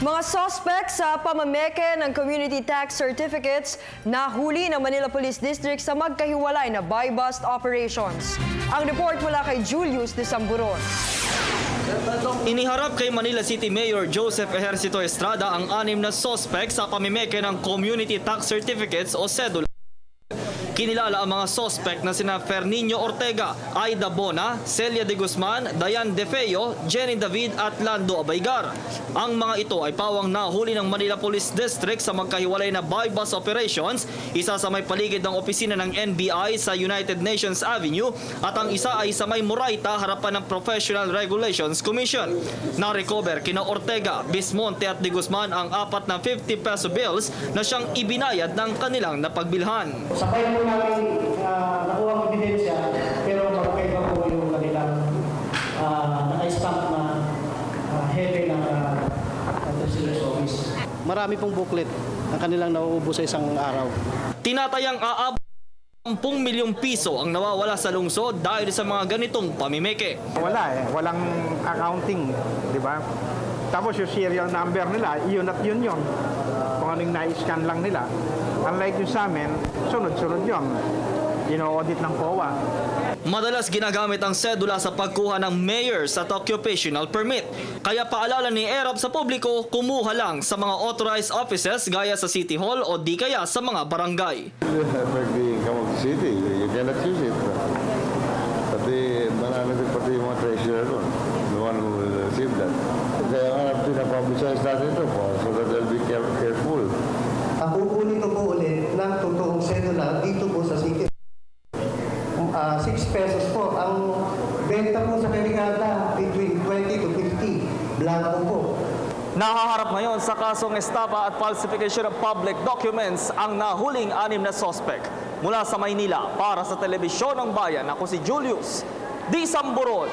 Mga suspect sa pamameke ng community tax certificates nahuli ng Manila Police District sa magkahiwalay na buy-bust operations. Ang report mula kay Julius de Samburon. Iniharap kay Manila City Mayor Joseph Ejercito Estrada ang 6 na suspect sa pamimeke ng community tax certificates o cedula. Kinilala ang mga suspect na sina Fernino Ortega, Aida Bona, Celia de Guzman, Dayan De Feo, Jenny David at Lando Abaygar. Ang mga ito ay pawang nahuli ng Manila Police District sa magkahiwalay na buy-bust operations, isa sa may paligid ng opisina ng NBI sa United Nations Avenue at ang isa ay sa may Moraita harapan ng Professional Regulations Commission. Na-recover kina Ortega, Bismonte at De Guzman ang 4 na 50 peso bills na siyang ibinayad ng kanilang napagbilhan. Sabay po namin nakuha ang ebidensya, pero magkaiba po yung kanilang naka-stamp na hepe ng Treasurer's Office. Marami pong booklet ang kanilang nauubos sa isang araw. Tinatayang aabot 10 milyong piso ang nawawala sa lungsod dahil sa mga ganitong pamimeke. Wala walang accounting, di ba? Tapos yung serial number nila, yun at yun. Kung anong na-scan lang nila. Unlike yung sa amin, sunod-sunod yun. Ino-audit ng COA. Madalas ginagamit ang sedula sa pagkuha ng mayors at occupational permit. Kaya paalala ni ERAP sa publiko, kumuha lang sa mga authorized offices gaya sa City Hall o di kaya sa mga barangay. City, you cannot use it. Pati pati yung mga treasurer doon, the one who will receive that. Kaya nga pinapublicize natin ito po, so that they'll be careful. Kukunin ko po ulit ng totoong sedula dito po sa City. 6 pesos po. Ang benta po sa Peligada between 20 to 50. Blanco po. Nakaharap ngayon sa kasong estafa at falsification of public documents ang nahuling 6 na suspect. Mula sa Maynila, para sa Telebisyon ng Bayan, ako si Julius de Samburon.